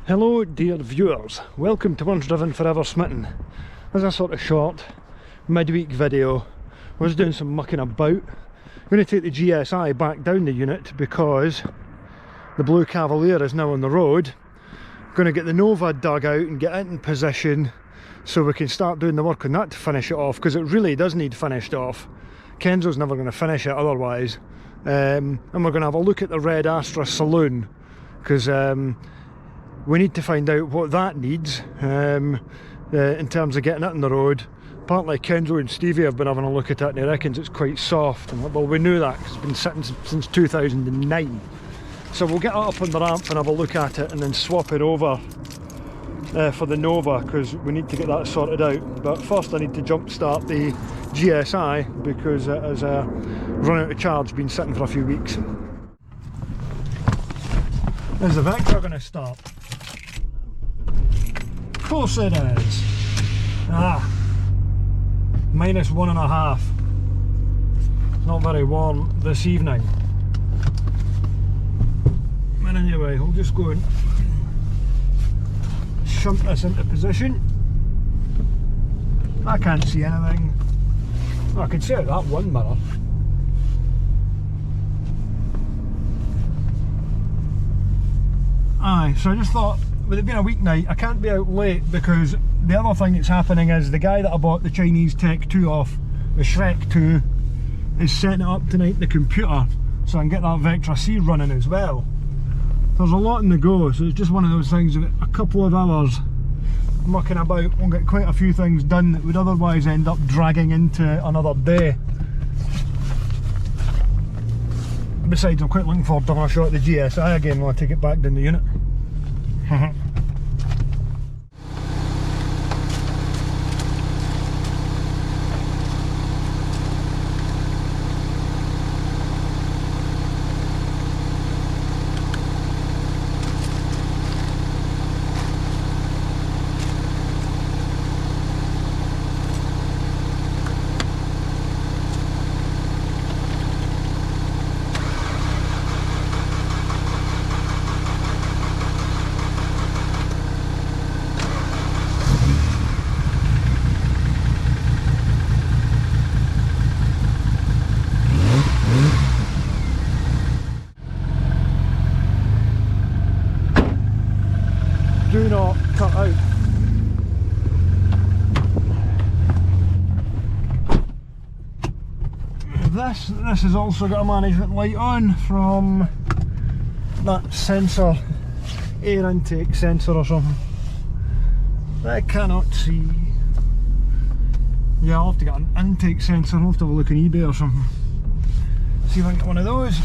Hello dear viewers, welcome to Once Driven Forever Smitten. As a sort of short midweek video, I was doing some mucking about. I'm going to take the GSI back down the unit because the Blue Cavalier is now on the road. I'm going to get the Nova dug out and get it in position so we can start doing the work on that to finish it off, because it really does need finished off. Kenzo's never going to finish it otherwise. And we're going to have a look at the red Astra saloon, because we need to find out what that needs in terms of getting it on the road. Apparently Kenzo and Stevie have been having a look at it and he reckons it's quite soft. And well, we knew that because it's been sitting since 2009. So we'll get it up on the ramp and have a look at it and then swap it over for the Nova, because we need to get that sorted out. But first I need to jump start the GSI because it has run out of charge, been sitting for a few weeks. Is the Vector going to start? Of course it is. -1.5. It's not very warm this evening. But anyway, we'll just go and shunt this into position. I can't see anything. I can see out that one mirror. Aye, so I just thought, with it being a weeknight, I can't be out late, because the other thing that's happening is the guy that I bought the Chinese Tech 2 off, the Shrek 2, is setting it up tonight in the computer so I can get that Vectra C running as well. There's a lot in the go, so it's just one of those things that a couple of hours mucking about, we'll get quite a few things done that would otherwise end up dragging into another day. Besides, I'm quite looking forward to having a shot at the GSI again when I take it back down the unit. Do not cut out. This has also got a management light on from that sensor, air intake sensor or something. I cannot see. Yeah, I'll have to get an intake sensor. I'll have to have a look on eBay or something. See if I can get one of those.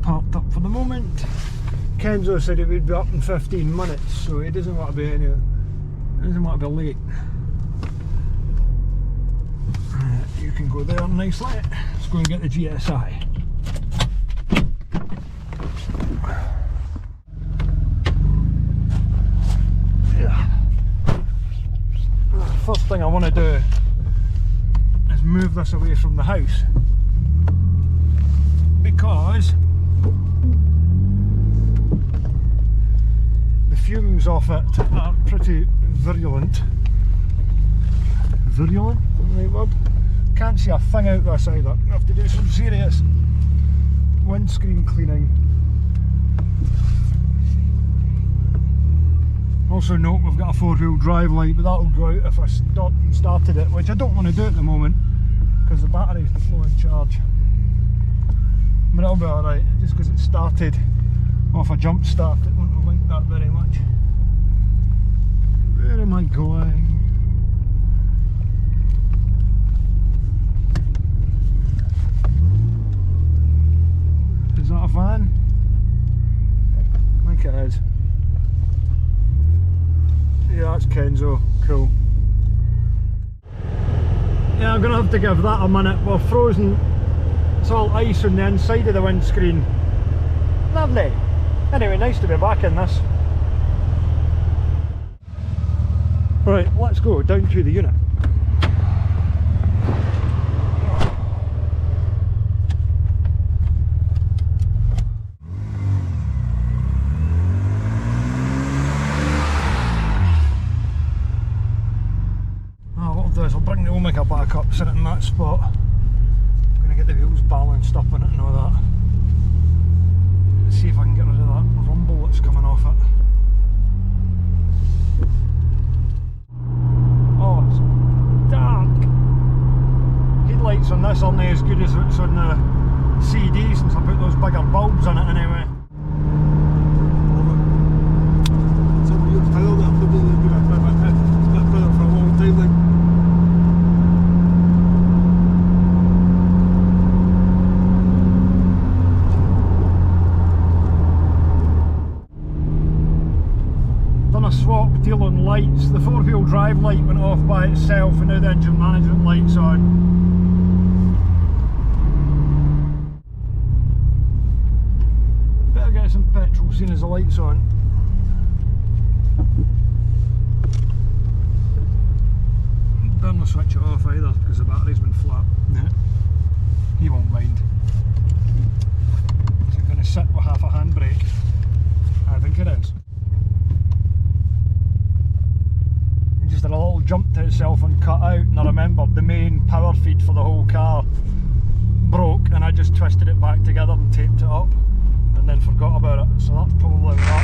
Parked up for the moment. Kenzo said it would be up in 15 minutes, so he doesn't want to be late. You can go there nicely. Let's go and get the GSI. First thing I want to do is move this away from the house, because the fumes off it are pretty virulent. Virulent? Right word? Can't see a thing out this either. I have to do some serious windscreen cleaning. Also note we've got a 4-wheel drive light, but that'll go out if I stopped and started it, which I don't want to do at the moment because the battery's low in charge. But it'll be alright, just because it started off a jump start, it won't have linked that very much. Where am I going? Is that a van? I think it is. Yeah, that's Kenzo. Cool. Yeah, I'm gonna have to give that a minute. We're frozen. It's all ice on the inside of the windscreen. Lovely. Anyway, nice to be back in this. Right, let's go down to the unit. up sitting in that spot. I'm going to get the wheels balanced up on it and all that. Let's see if I can get rid of that rumble that's coming off it. Oh, it's dark. Headlights on this aren't as good as it's on the CD since I put those bigger bulbs on it anyway. Done a swap deal on lights. The four-wheel drive light went off by itself and now the engine management light's on. Better get some petrol seeing as the light's on. Better not switch it off either because the battery's been flat. Yeah. He won't mind. Is it going to sit with half a handbrake? I think it is. It just did a little jump to itself and cut out, and I remembered the main power feed for the whole car broke and I just twisted it back together and taped it up and then forgot about it. So that's probably what that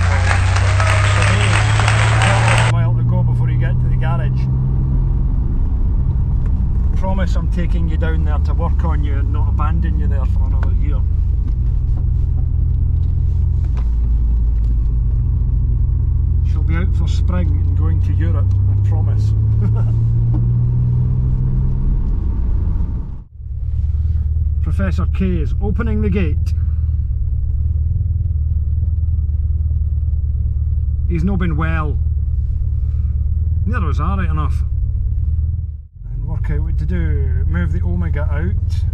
was. A mile to go before you get to the garage. Promise I'm taking you down there to work on you and not abandon you there for another year. She'll be out for spring and going to Europe, I promise. Professor K is opening the gate. He's not been well. Neither was I, right enough. And work out what to do. Move the Omega out.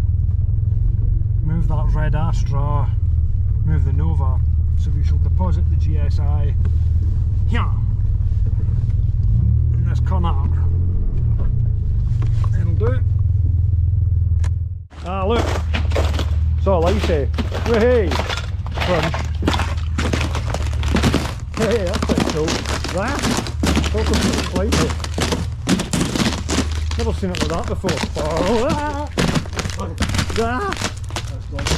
Move that red Astra. Move the Nova. So we shall deposit the GSI here in this corner. It'll do. Ah, look. That's all I say. Hey! Hey, that's quite cool. That? Focus on the slightly. Never seen it like that before. Oh,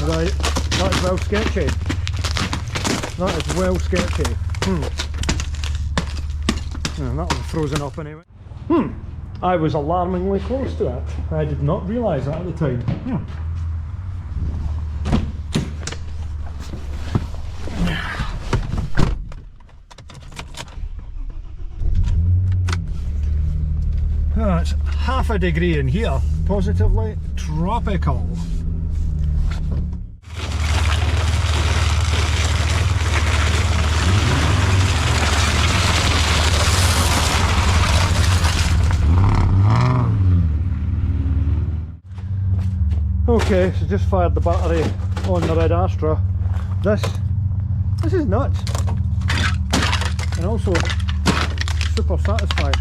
right, that's well sketchy. That is well sketchy. Yeah, that was frozen up anyway. I was alarmingly close to it. I did not realise that at the time. Oh, it's half a degree in here, positively tropical. Okay, so just fired the battery on the red Astra. This is nuts, and also super satisfying.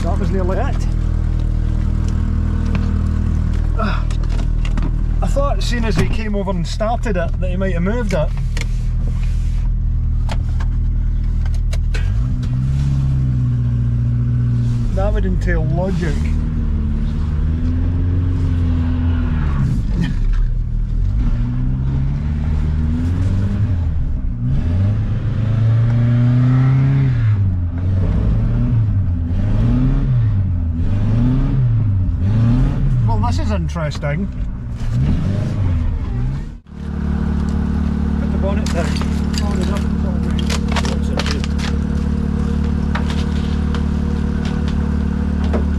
That was nearly it. I thought, seeing as he came over and started it, that he might have moved it. That would entail logic. This is interesting. Put the bonnet down. On it up.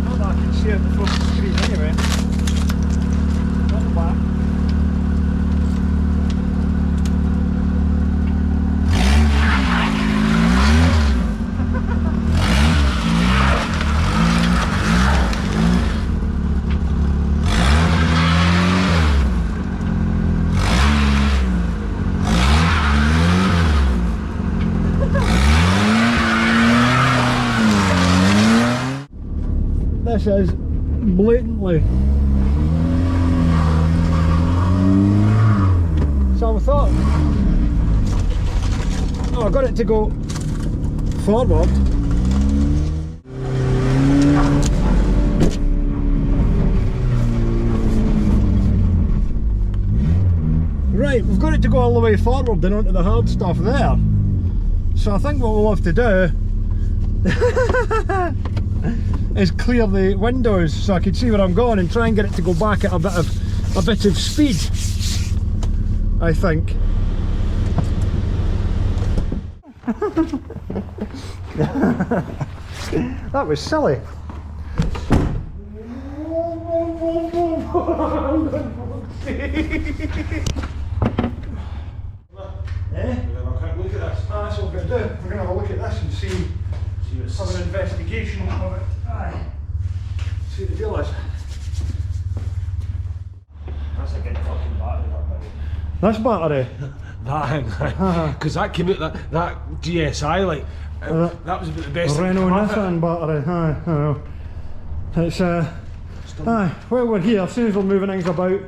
Not that I can see out the front of the screen anyway. Not the back. this is blatantly. So I thought, oh, I got it to go forward. Right, we've got it to go all the way forward and onto the hard stuff there. So I think what we'll have to do is clear the windows so I can see where I'm going and try and get it to go back at a bit of speed, I think. That was silly. Look at this. That's what we're going to do. We're going to have a look at this and see have an investigation of it. Aye. See what the deal is. That's a good fucking battery, that battery. This battery? That, because that came out, that GSI, like, that was about the best. Renault Nissan battery, aye, I know. It's, aye, well, we're here, as soon as we're moving things about,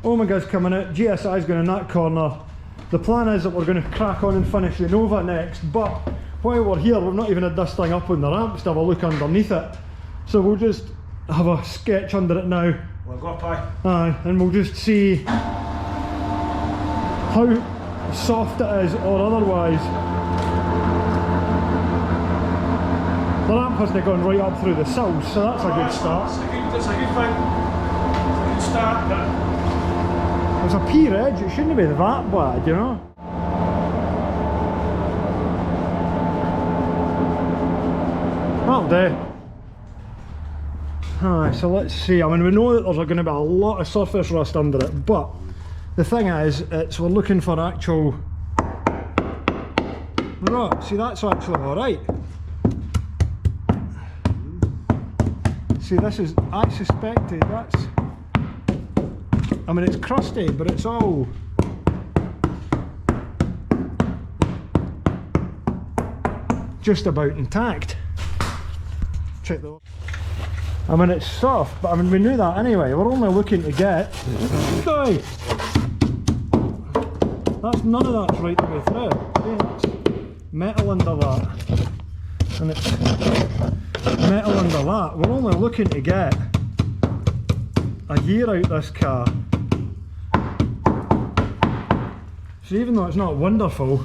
Omega's coming out, GSI's going in that corner. The plan is that we're going to crack on and finish the Nova next, but while we're here, we've not even had this thing up on the ramp to have a look underneath it. So we'll just have a sketch under it now. Well, go up, aye. Aye, and we'll just see how soft it is or otherwise. The ramp hasn't gone right up through the sills, so that's a good start. That's a good thing. It's a good start, but It's a pier edge, it shouldn't be that bad, you know? That'll do. Alright, so let's see. I mean, we know that there's going to be a lot of surface rust under it, but the thing is, we're looking for actual... Right, see, that's actually alright. See, this is, I suspected that's... I mean, it's crusty, but it's all... just about intact. Check the... I mean, it's soft, but I mean, we knew that anyway. We're only looking to get... Die! That's, none of that's right the way through. See, that's metal under that. And it's metal under that. We're only looking to get a year out this car. So even though it's not wonderful,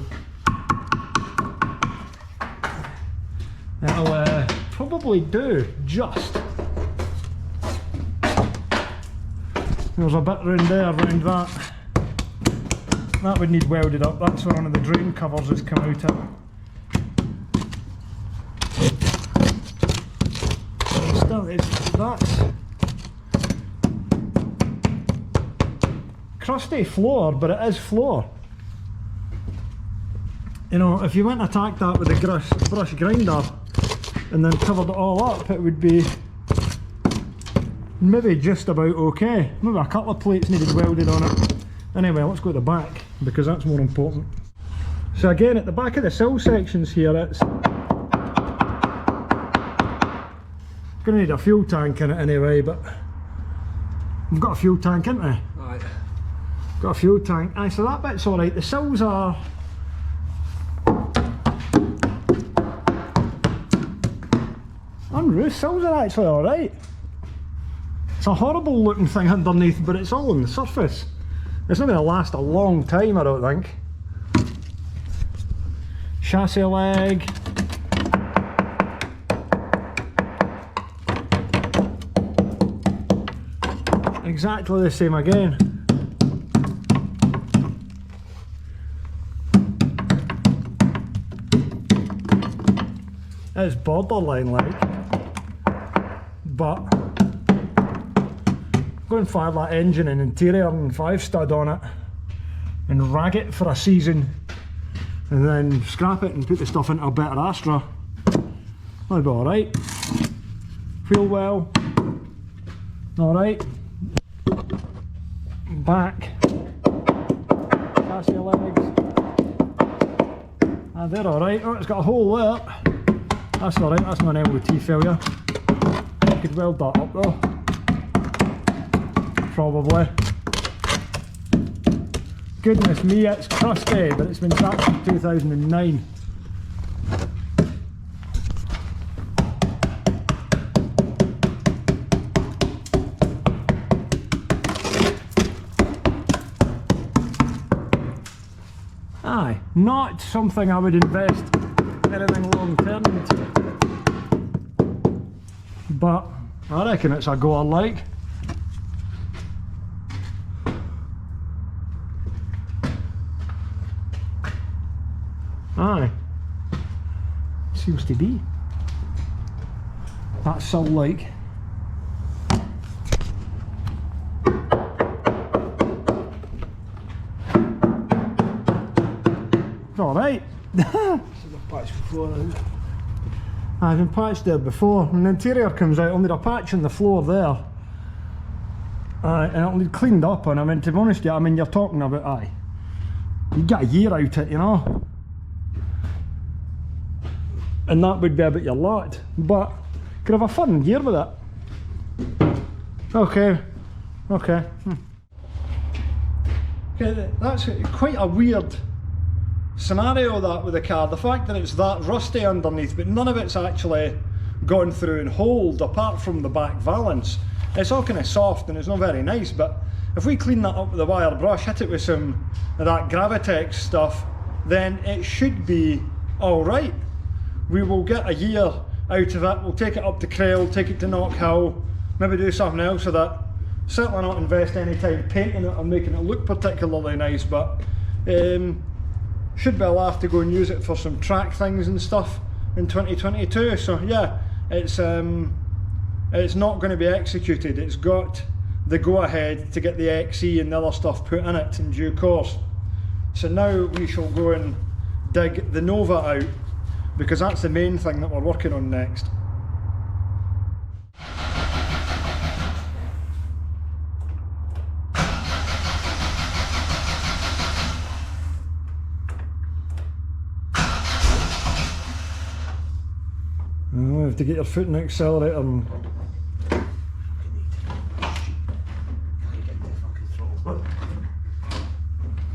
it'll probably do just. There's a bit round there, round that. That would need welded up. That's where one of the drain covers has come out of. Still, that's crusty floor, but it is floor. You know, if you went and attacked that with a brush grinder and then covered it all up, it would be maybe just about okay. Maybe a couple of plates needed welded on it. Anyway, let's go to the back, because that's more important. So again, at the back of the sill sections here, it's going to need a fuel tank in it anyway, but we've got a fuel tank, haven't we? Right. Got a fuel tank. Aye, so that bit's alright. The sills are... unroof sills are actually alright. It's a horrible looking thing underneath, but it's all on the surface. It's not going to last a long time, I don't think. Chassis leg. Exactly the same again. It's borderline like, but go and fire that engine and interior and 5-stud on it and rag it for a season and then scrap it and put the stuff into a better Astra. That'll be alright. Feel well. Alright. Back. Chassis legs. Ah, they're alright. Oh, it's got a hole there. That's alright, that's not an MOT failure. could weld that up though. Probably. Goodness me, it's crusty, but it's been sat since 2009. Aye, not something I would invest anything long term into. But I reckon it's a goer like. Aye, seems to be. That's so like. It's alright. I've been patched there before. When the interior comes out, I'll need a patch in the floor there. And it'll need cleaned up, and I mean, to be honest, I mean, you're talking about, aye, you get a year out it, you know? And that would be about your lot, but could have a fun year with it. Okay, okay. Okay, that's quite a weird scenario that with the car. The fact that it's that rusty underneath, but none of it's actually gone through and holed apart from the back valance. It's all kind of soft and it's not very nice, but if we clean that up with a wire brush, hit it with some of that Gravitex stuff, then it should be alright. We will get a year out of it. We'll take it up to Crail, take it to Knockhill, maybe do something else with it. Certainly not invest any time painting it or making it look particularly nice, but should be allowed to go and use it for some track things and stuff in 2022. So yeah, it's not going to be executed. It's got the go-ahead to get the XE and the other stuff put in it in due course. So now we shall go and dig the Nova out, because that's the main thing that we're working on next. You have to get your foot in the accelerator and...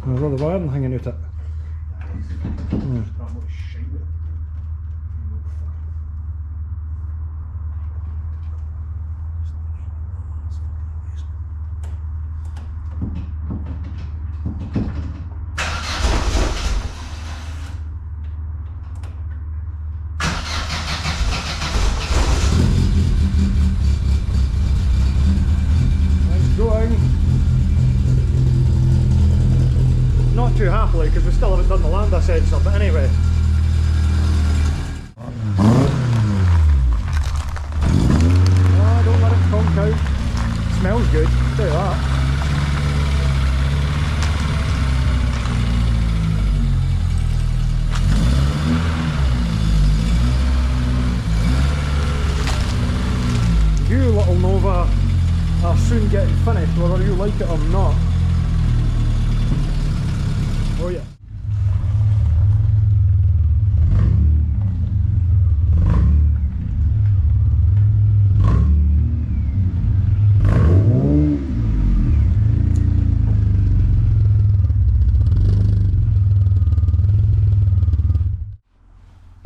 There's all the wiring hanging out it. Not too happily, because we still haven't done the lambda sensor, but anyway. Oh, don't let it conk out. Smells good, I'll tell you that. You little Nova are soon getting finished, whether you like it or not. Oh yeah.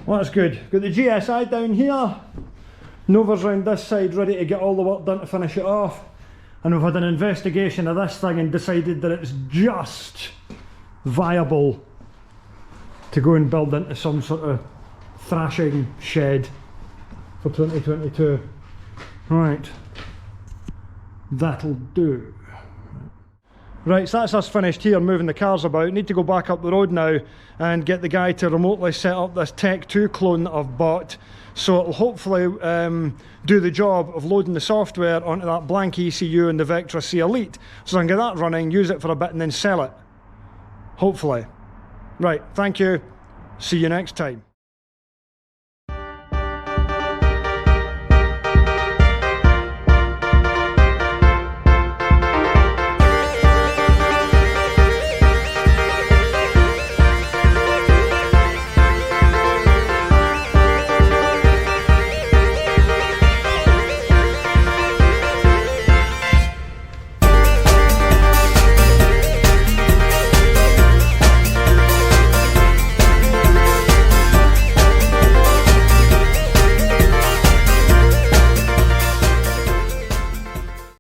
Well, that's good. Got the GSI down here. Nova's round this side, ready to get all the work done to finish it off. And we've had an investigation of this thing and decided that it's just viable to go and build into some sort of thrashing shed for 2022. Right, that'll do. Right, so that's us finished here moving the cars about. Need to go back up the road now and get the guy to remotely set up this Tech 2 clone that I've bought, so it'll hopefully do the job of loading the software onto that blank ECU and the Vectra C Elite, so I can get that running, use it for a bit and then sell it. Hopefully. Right, thank you. See you next time.